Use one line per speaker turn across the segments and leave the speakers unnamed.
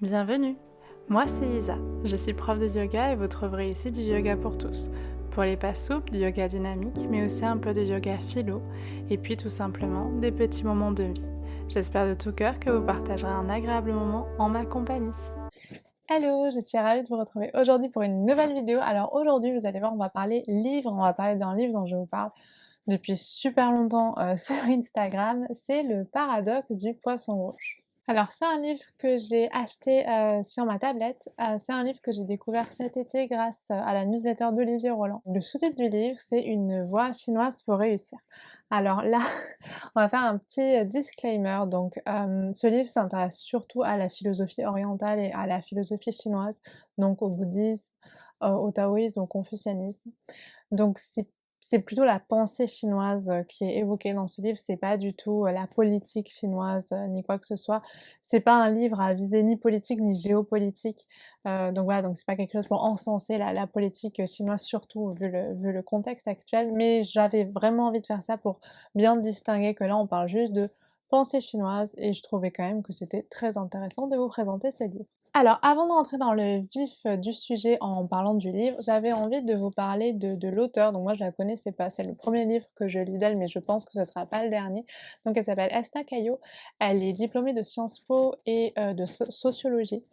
Bienvenue, moi c'est Isa, je suis prof de yoga et vous trouverez ici du yoga pour tous. Pour les pas souples, du yoga dynamique, mais aussi un peu de yoga philo, et puis tout simplement des petits moments de vie. J'espère de tout cœur que vous partagerez un agréable moment en ma compagnie. Hello, je suis ravie de vous retrouver aujourd'hui pour une nouvelle vidéo. Alors aujourd'hui, vous allez voir, on va parler livre, on va parler d'un livre dont je vous parle depuis super longtemps sur Instagram, c'est Le paradoxe du poisson rouge. Alors c'est un livre que j'ai acheté sur ma tablette, c'est un livre que j'ai découvert cet été grâce à la newsletter d'Olivier Roland. Le sous-titre du livre, c'est Une voie chinoise pour réussir. Alors là, on va faire un petit disclaimer. Donc ce livre s'intéresse surtout à la philosophie orientale et à la philosophie chinoise, donc au bouddhisme, au taoïsme, au confucianisme. Donc c'est plutôt la pensée chinoise, qui est évoquée dans ce livre, c'est pas du tout, la politique chinoise, ni quoi que ce soit. C'est pas un livre à visée ni politique ni géopolitique, donc voilà, donc c'est pas quelque chose pour encenser la politique, chinoise, surtout vu le contexte actuel, mais j'avais vraiment envie de faire ça pour bien distinguer que là, on parle juste de pensée chinoise et je trouvais quand même que c'était très intéressant de vous présenter ce livre. Alors, avant de rentrer dans le vif du sujet en parlant du livre, j'avais envie de vous parler de l'auteure. Donc moi, je la connaissais pas. C'est le premier livre que je lis d'elle, mais je pense que ce sera pas le dernier. Donc elle s'appelle Esta Caillot. Elle est diplômée de Sciences Po et de sociologie.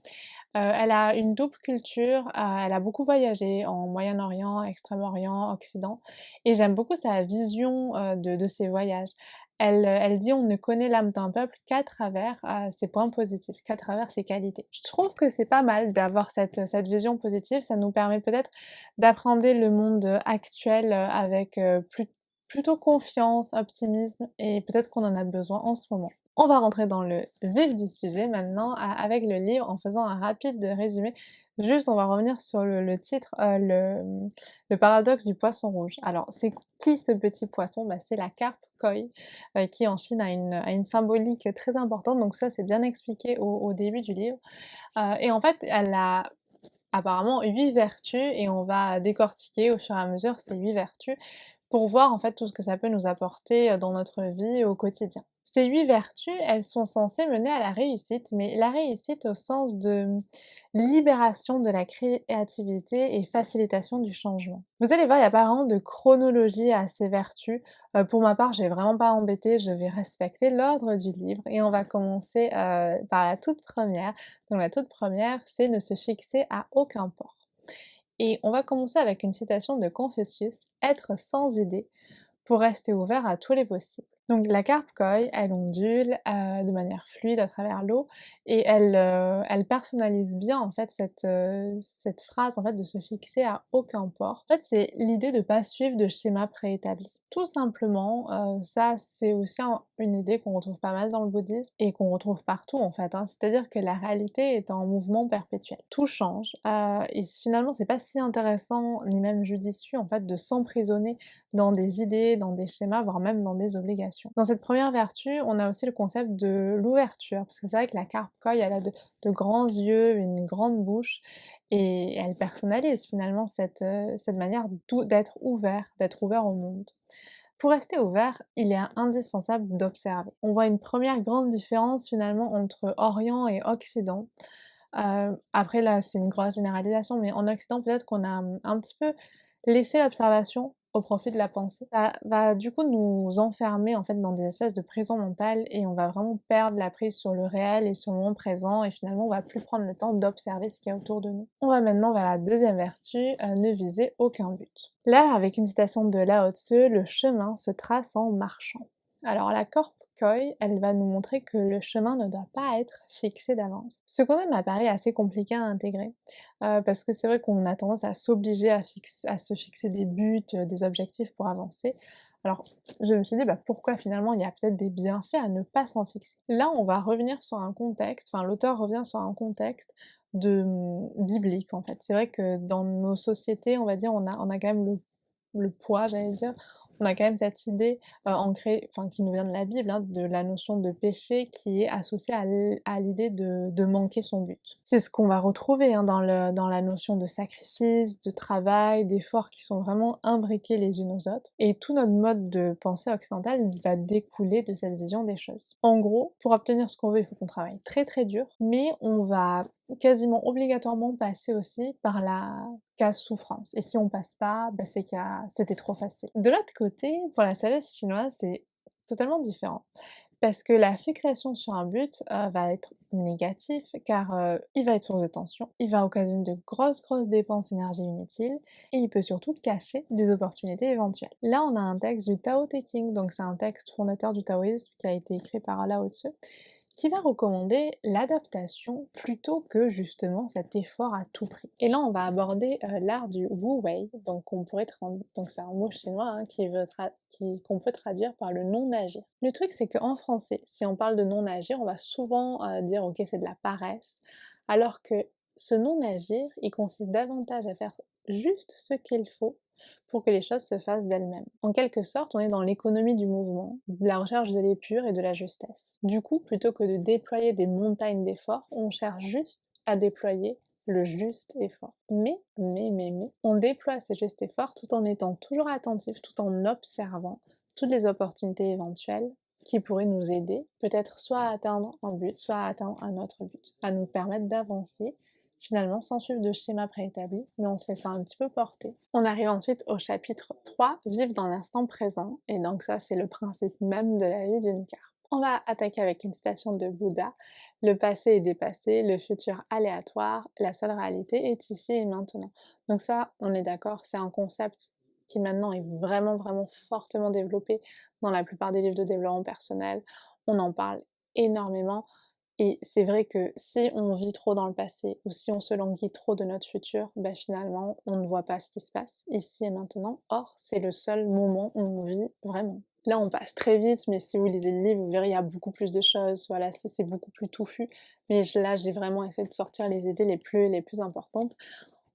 Elle a une double culture, elle a beaucoup voyagé en Moyen-Orient, Extrême-Orient, Occident et j'aime beaucoup sa vision, de ses voyages. Elle dit: «On ne connaît l'âme d'un peuple qu'à travers, ses points positifs, qu'à travers ses qualités». Je trouve que c'est pas mal d'avoir cette vision positive, ça nous permet peut-être d'appréhender le monde, actuel, avec, plutôt confiance, optimisme et peut-être qu'on en a besoin en ce moment. On va rentrer dans le vif du sujet maintenant avec le livre en faisant un rapide résumé. Juste, on va revenir sur le titre, le paradoxe du poisson rouge. Alors, c'est qui ce petit poisson? Bah, c'est la carpe koi, qui en Chine a une symbolique très importante, donc ça, c'est bien expliqué au début du livre. Et en fait, elle a apparemment 8 vertus et on va décortiquer au fur et à mesure ces 8 vertus pour voir en fait tout ce que ça peut nous apporter, dans notre vie au quotidien. Ces 8 vertus, elles sont censées mener à la réussite, mais la réussite au sens de libération de la créativité et facilitation du changement. Vous allez voir, il y a pas vraiment de chronologie à ces vertus. Pour ma part, j'ai vraiment pas embêté, je vais respecter l'ordre du livre et on va commencer, par la toute première. Donc la toute première, c'est ne se fixer à aucun port. Et on va commencer avec une citation de Confucius: «Être sans idée pour rester ouvert à tous les possibles». Donc la carpe koi, elle ondule, de manière fluide à travers l'eau et elle personnalise bien en fait cette phrase en fait de se fixer à aucun port. En fait, c'est l'idée de pas suivre de schéma préétabli. Tout simplement, ça c'est aussi une idée qu'on retrouve pas mal dans le bouddhisme et qu'on retrouve partout en fait, hein. C'est-à-dire que la réalité est en mouvement perpétuel. Tout change, et finalement c'est pas si intéressant ni même judicieux en fait de s'emprisonner dans des idées, dans des schémas, voire même dans des obligations. Dans cette première vertu, on a aussi le concept de l'ouverture, parce que c'est vrai que la carpe koi, elle a de grands yeux, une grande bouche, et elle personnalise finalement cette manière d'être ouvert au monde. Pour rester ouvert, il est indispensable d'observer. On voit une première grande différence finalement entre Orient et Occident. Après là, c'est une grosse généralisation, mais en Occident, peut-être qu'on a, un petit peu laissé l'observation au profit de la pensée. Ça va du coup nous enfermer en fait dans des espèces de prisons mentales et on va vraiment perdre la prise sur le réel et sur le moment présent et finalement on va plus prendre le temps d'observer ce qu'il y a autour de nous. On va maintenant vers la deuxième vertu, ne viser aucun but. Là, avec une citation de Lao Tzu: «Le chemin se trace en marchant». Alors la carpe koi, elle va nous montrer que le chemin ne doit pas être fixé d'avance. Ce concept m'apparaît assez compliqué à intégrer, parce que c'est vrai qu'on a tendance à s'obliger à se fixer des buts, des objectifs pour avancer. Alors je me suis dit: «Bah, pourquoi finalement il y a peut-être des bienfaits à ne pas s'en fixer?» Là, on va revenir sur un contexte, enfin l'auteur revient sur un contexte biblique en fait. C'est vrai que dans nos sociétés, on va dire, on a quand même le poids, j'allais dire, on a quand même cette idée, ancrée, enfin qui nous vient de la Bible, hein, de la notion de péché qui est associée à l'idée de manquer son but. C'est ce qu'on va retrouver, hein, dans la notion de sacrifice, de travail, d'efforts qui sont vraiment imbriqués les unes aux autres et tout notre mode de pensée occidental, il va découler de cette vision des choses. En gros, pour obtenir ce qu'on veut, il faut qu'on travaille très, très dur, mais on va quasiment obligatoirement passer aussi par la case souffrance et si on passe pas, bah, c'est qu'il y a c'était trop facile. De l'autre côté, pour la sagesse chinoise, c'est totalement différent. Parce que la fixation sur un but, va être négatif car, il va être source de tension, il va occasionner de grosses dépenses d'énergie inutiles et il peut surtout cacher des opportunités éventuelles. Là, on a un texte du Tao Te Ching, donc c'est un texte fondateur du taoïsme qui a été écrit par Lao Tzu, qui va recommander l'adaptation plutôt que justement cet effort à tout prix. Et là, on va aborder l'art du Wu Wei, donc donc c'est un mot chinois hein, qu'on peut traduire par le non-agir. Le truc, c'est qu'en français, si on parle de non-agir, on va souvent dire ok, c'est de la paresse, alors que ce non-agir, il consiste davantage à faire juste ce qu'il faut pour que les choses se fassent d'elles-mêmes. En quelque sorte, on est dans l'économie du mouvement, de la recherche de l'épure et de la justesse. Du coup, plutôt que de déployer des montagnes d'efforts, on cherche juste à déployer le juste effort. Mais, on déploie ce juste effort tout en étant toujours attentif, tout en observant toutes les opportunités éventuelles qui pourraient nous aider, peut-être soit à atteindre un but, soit à atteindre un autre but, à nous permettre d'avancer finalement sans suivre de schéma préétabli, mais on se laisse un petit peu porter. On arrive ensuite au chapitre 3, vivre dans l'instant présent, et donc ça c'est le principe même de la vie d'une carte. On va attaquer avec une citation de Bouddha: le passé est dépassé, le futur aléatoire, la seule réalité est ici et maintenant. Donc ça, on est d'accord, c'est un concept qui maintenant est vraiment fortement développé dans la plupart des livres de développement personnel. On en parle énormément. Et c'est vrai que si on vit trop dans le passé ou si on se languit trop de notre futur, bah, finalement, on ne voit pas ce qui se passe ici et maintenant. Or, c'est le seul moment où on vit vraiment. Là, on passe très vite, mais si vous lisez le livre, vous verrez, il y a beaucoup plus de choses. Voilà, c'est beaucoup plus touffu. Mais là, j'ai vraiment essayé de sortir les idées les plus importantes.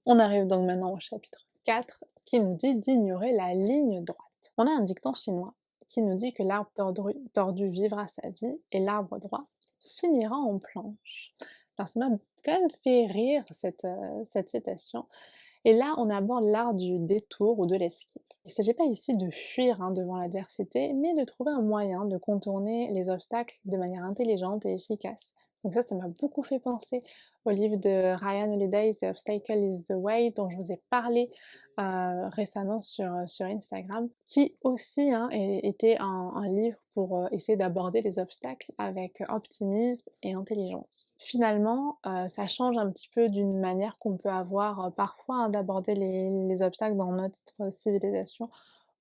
On arrive donc maintenant au chapitre 4 qui nous dit d'ignorer la ligne droite. On a un dicton chinois qui nous dit que l'arbre tordu vivra sa vie et l'arbre droit finira en planche. Alors ça m'a quand même fait rire cette citation. Et là, on aborde l'art du détour ou de l'esquive. Il ne s'agit pas ici de fuir hein, devant l'adversité, mais de trouver un moyen de contourner les obstacles de manière intelligente et efficace. Donc ça m'a beaucoup fait penser au livre de Ryan Holiday, The Obstacle is the Way, dont je vous ai parlé récemment sur Instagram, qui aussi hein, était un livre pour essayer d'aborder les obstacles avec optimisme et intelligence. Finalement, ça change un petit peu d'une manière qu'on peut avoir parfois hein, d'aborder les obstacles dans notre civilisation,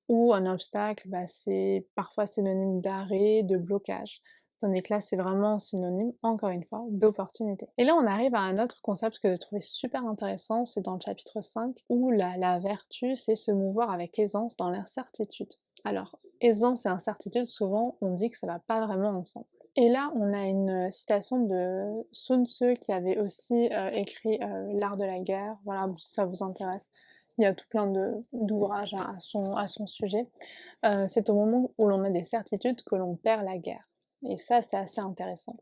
où un obstacle, bah, c'est parfois synonyme d'arrêt, de blocage. Tandis que là, c'est vraiment synonyme, encore une fois, d'opportunité. Et là, on arrive à un autre concept que j'ai trouvé super intéressant, c'est dans le chapitre 5, où la vertu, c'est se mouvoir avec aisance dans l'incertitude. Alors, aisance et incertitude, souvent, on dit que ça va pas vraiment ensemble. Et là, on a une citation de Sun Tzu qui avait aussi écrit L'art de la guerre. Voilà, si ça vous intéresse. Il y a tout plein d'ouvrages hein, à son sujet. C'est au moment où l'on a des certitudes que l'on perd la guerre. Et ça, c'est assez intéressant.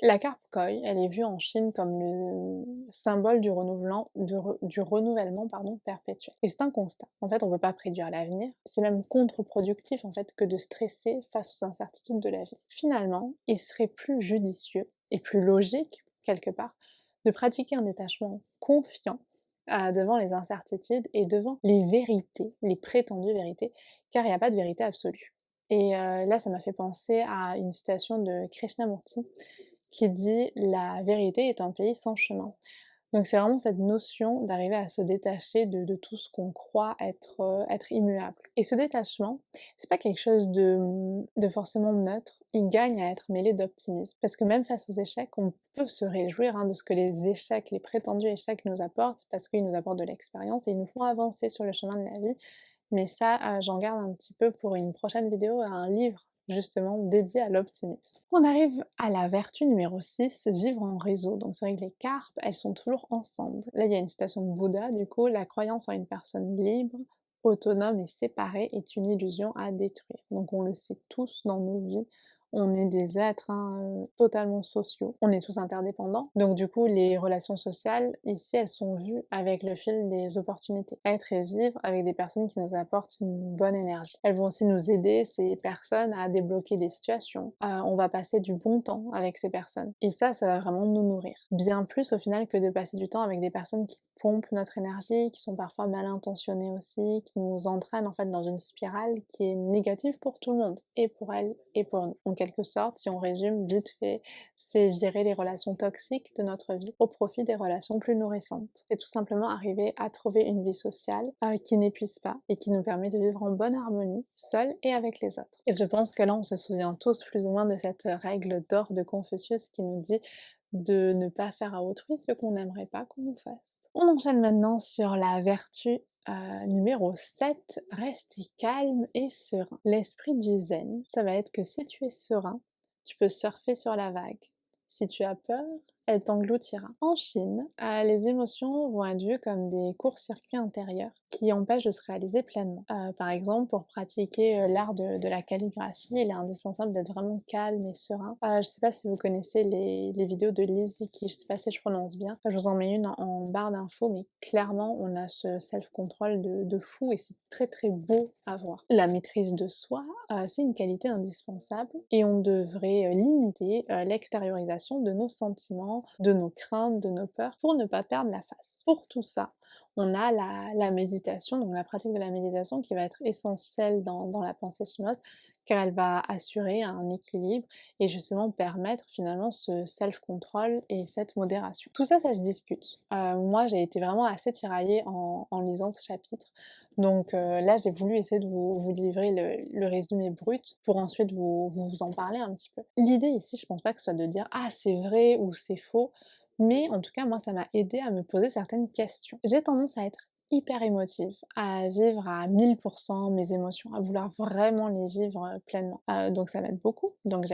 La carpe koi, elle est vue en Chine comme le symbole du renouvellement pardon, perpétuel. Et c'est un constat. En fait, on ne peut pas prédire l'avenir. C'est même contre-productif en fait que de stresser face aux incertitudes de la vie. Finalement, il serait plus judicieux et plus logique, quelque part, de pratiquer un détachement confiant devant les incertitudes et devant les vérités, les prétendues vérités, car il n'y a pas de vérité absolue. Et là, ça m'a fait penser à une citation de Krishnamurti qui dit: «La vérité est un pays sans chemin». Donc c'est vraiment cette notion d'arriver à se détacher de tout ce qu'on croit être immuable. Et ce détachement, c'est pas quelque chose de forcément neutre, il gagne à être mêlé d'optimisme. Parce que même face aux échecs, on peut se réjouir, hein, de ce que les échecs, les prétendus échecs nous apportent, parce qu'ils nous apportent de l'expérience et ils nous font avancer sur le chemin de la vie. Mais ça, j'en garde un petit peu pour une prochaine vidéo, un livre justement dédié à l'optimisme. On arrive à la vertu numéro 6, vivre en réseau. Donc c'est vrai que les carpes, elles sont toujours ensemble. Là, il y a une citation de Bouddha, du coup, la croyance en une personne libre, autonome et séparée est une illusion à détruire. Donc on le sait tous dans nos vies, On est des êtres, totalement sociaux. On est tous interdépendants. Donc du coup, les relations sociales, ici, elles sont vues avec le fil des opportunités. Être et vivre avec des personnes qui nous apportent une bonne énergie. Elles vont aussi nous aider, ces personnes, à débloquer des situations. On va passer du bon temps avec ces personnes. Et ça va vraiment nous nourrir. Bien plus au final que de passer du temps avec des personnes qui pompent notre énergie, qui sont parfois mal intentionnées aussi, qui nous entraînent en fait dans une spirale qui est négative pour tout le monde, et pour elles et pour nous. En quelque sorte, si on résume vite fait, c'est virer les relations toxiques de notre vie au profit des relations plus nourrissantes. C'est tout simplement arriver à trouver une vie sociale qui n'épuise pas et qui nous permet de vivre en bonne harmonie, seuls et avec les autres. Et je pense que là, on se souvient tous plus ou moins de cette règle d'or de Confucius qui nous dit de ne pas faire à autrui ce qu'on n'aimerait pas qu'on nous fasse. On enchaîne maintenant sur la vertu numéro 7, rester calme et serein. L'esprit du zen, ça va être que si tu es serein, tu peux surfer sur la vague. Si tu as peur, elle t'engloutira. En Chine, les émotions vont être vues comme des courts-circuits intérieurs qui empêchent de se réaliser pleinement. Par exemple, pour pratiquer l'art de la calligraphie, il est indispensable d'être vraiment calme et serein. Je ne sais pas si vous connaissez les vidéos de Lizzy Key, je ne sais pas si je prononce bien. Je vous en mets une en barre d'infos, mais clairement, on a ce self-control de fou et c'est très très beau à voir. La maîtrise de soi, c'est une qualité indispensable et on devrait limiter l'extériorisation de nos sentiments, de nos craintes, de nos peurs pour ne pas perdre la face. Pour tout ça, on a la méditation, donc la pratique de la méditation qui va être essentielle dans la pensée chinoise car elle va assurer un équilibre et justement permettre finalement ce self-control et cette modération. Tout ça, ça se discute. Moi, j'ai été vraiment assez tiraillée en lisant ce chapitre. Donc là, j'ai voulu essayer de vous livrer le résumé brut pour ensuite vous en parler un petit peu. L'idée ici, je pense pas que ce soit de dire «Ah, c'est vrai» ou «c'est faux», mais en tout cas, moi, ça m'a aidé à me poser certaines questions. J'ai tendance à être hyper émotive, à vivre à 1000% mes émotions, à vouloir vraiment les vivre pleinement. Donc ça m'aide beaucoup. Donc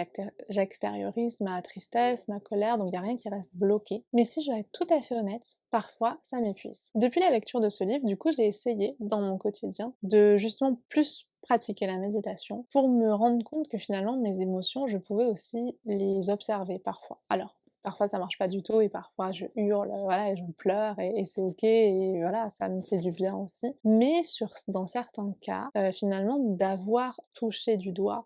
j'extériorise ma tristesse, ma colère, donc il n'y a rien qui reste bloqué. Mais si je vais être tout à fait honnête, parfois ça m'épuise. Depuis la lecture de ce livre, du coup, j'ai essayé dans mon quotidien de justement plus pratiquer la méditation pour me rendre compte que finalement mes émotions, je pouvais aussi les observer parfois. Alors, parfois ça marche pas du tout et parfois je hurle, voilà, et je pleure et c'est OK et voilà, ça me fait du bien aussi. Mais dans certains cas, finalement d'avoir touché du doigt,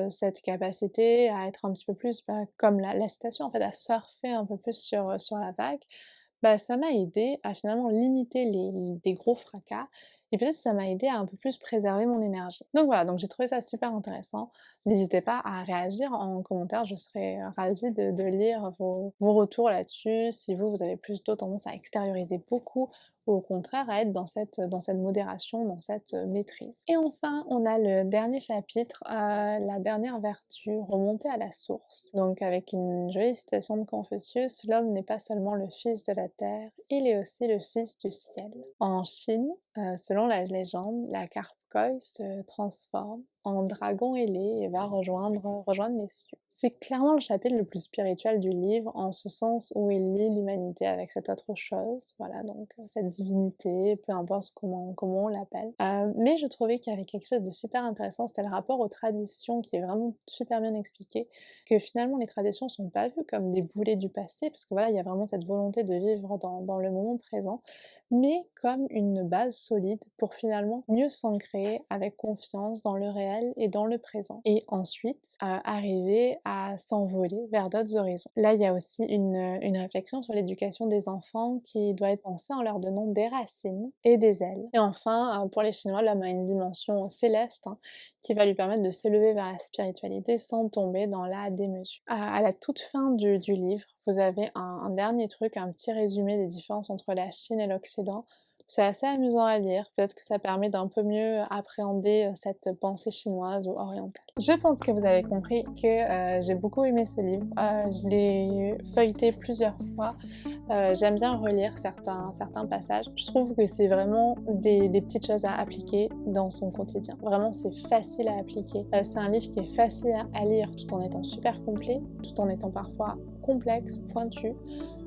cette capacité à être un petit peu plus, comme la citation en fait, à surfer un peu plus sur la vague, ça m'a aidé à finalement limiter des gros fracas et peut-être ça m'a aidé à un peu plus préserver mon énergie. Donc voilà, donc j'ai trouvé ça super intéressant. N'hésitez pas à réagir en commentaire, je serais ravie de lire vos retours là-dessus, si vous avez plutôt tendance à extérioriser beaucoup ou au contraire à être dans cette modération, dans cette maîtrise. Et enfin, on a le dernier chapitre, la dernière vertu, remonter à la source. Donc avec une jolie citation de Confucius, l'homme n'est pas seulement le fils de la terre, il est aussi le fils du ciel. En Chine, selon la légende, la carpe Koi se transforme en dragon ailé et va rejoindre les cieux. C'est clairement le chapitre le plus spirituel du livre, en ce sens où il lie l'humanité avec cette autre chose, voilà, donc cette divinité, peu importe comment on l'appelle. Mais je trouvais qu'il y avait quelque chose de super intéressant, c'était le rapport aux traditions qui est vraiment super bien expliqué, que finalement les traditions sont pas vues comme des boulets du passé, parce que voilà, il y a vraiment cette volonté de vivre dans le moment présent, mais comme une base solide pour finalement mieux s'ancrer avec confiance dans le réel et dans le présent. Et ensuite, arriver à s'envoler vers d'autres horizons. Là, il y a aussi une réflexion sur l'éducation des enfants qui doit être pensée en leur donnant des racines et des ailes. Et enfin, pour les Chinois, l'homme a une dimension céleste qui va lui permettre de s'élever vers la spiritualité sans tomber dans la démesure. À la toute fin du livre, vous avez un dernier truc, un petit résumé des différences entre la Chine et l'Occident. C'est assez amusant à lire, peut-être que ça permet d'un peu mieux appréhender cette pensée chinoise ou orientale. Je pense que vous avez compris que j'ai beaucoup aimé ce livre, je l'ai feuilleté plusieurs fois, j'aime bien relire certains passages. Je trouve que c'est vraiment des petites choses à appliquer dans son quotidien. Vraiment, c'est facile à appliquer. C'est un livre qui est facile à lire tout en étant super complet, tout en étant parfois complexe, pointu.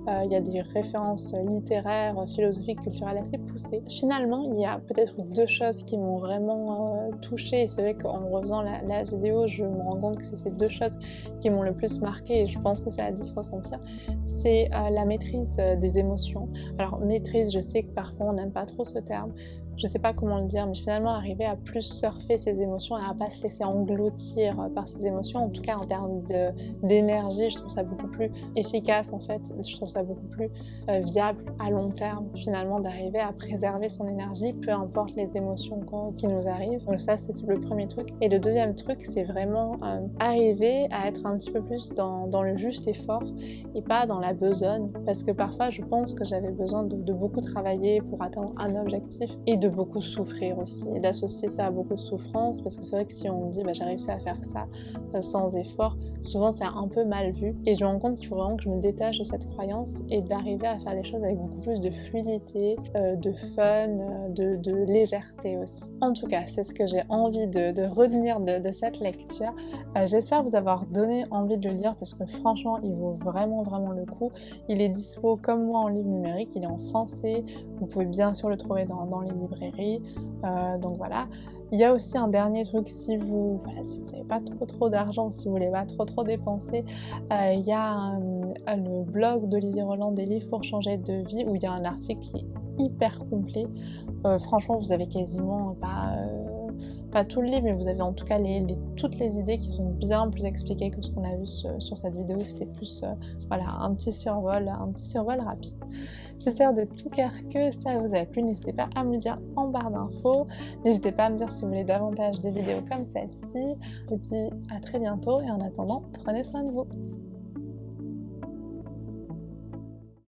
il y a des références littéraires, philosophiques, culturelles assez poussées. Finalement, il y a peut-être 2 choses qui m'ont vraiment touchée et c'est vrai qu'en refaisant la vidéo, je me rends compte que c'est ces 2 choses qui m'ont le plus marquée et je pense que ça a dû se ressentir. C'est la maîtrise des émotions. Alors maîtrise, je sais que parfois on n'aime pas trop ce terme, je sais pas comment le dire, mais finalement arriver à plus surfer ses émotions et à pas se laisser engloutir par ses émotions, en tout cas en termes d'énergie, je trouve ça beaucoup plus efficace en fait, je trouve ça beaucoup plus viable à long terme finalement d'arriver à préserver son énergie, peu importe les émotions qui nous arrivent. Donc ça c'est le premier truc. Et le deuxième truc c'est vraiment arriver à être un petit peu plus dans le juste effort et pas dans la besogne, parce que parfois je pense que j'avais besoin de beaucoup travailler pour atteindre un objectif et de beaucoup souffrir aussi, et d'associer ça à beaucoup de souffrance, parce que c'est vrai que si on me dit j'ai réussi à faire ça sans effort, souvent c'est un peu mal vu, et je me rends compte qu'il faut vraiment que je me détache de cette croyance et d'arriver à faire les choses avec beaucoup plus de fluidité, de fun, de légèreté aussi. En tout cas, c'est ce que j'ai envie de retenir de cette lecture. J'espère vous avoir donné envie de le lire, parce que franchement il vaut vraiment le coup. Il est dispo comme moi en livre numérique, il est en français, vous pouvez bien sûr le trouver dans les librairies, donc voilà. Il y a aussi un dernier truc, si vous n'avez pas trop d'argent, si vous voulez pas trop dépenser, il y a le blog d'Olivier Roland, des livres pour changer de vie, où il y a un article qui est hyper complet. Franchement, vous avez quasiment pas tout le livre, mais vous avez en tout cas toutes les idées qui sont bien plus expliquées que ce qu'on a vu sur cette vidéo. C'était plus un petit survol rapide. J'espère de tout cœur que ça vous a plu. N'hésitez pas à me le dire en barre d'infos. N'hésitez pas à me dire si vous voulez davantage de vidéos comme celle-ci. Je vous dis à très bientôt et en attendant, prenez soin de vous.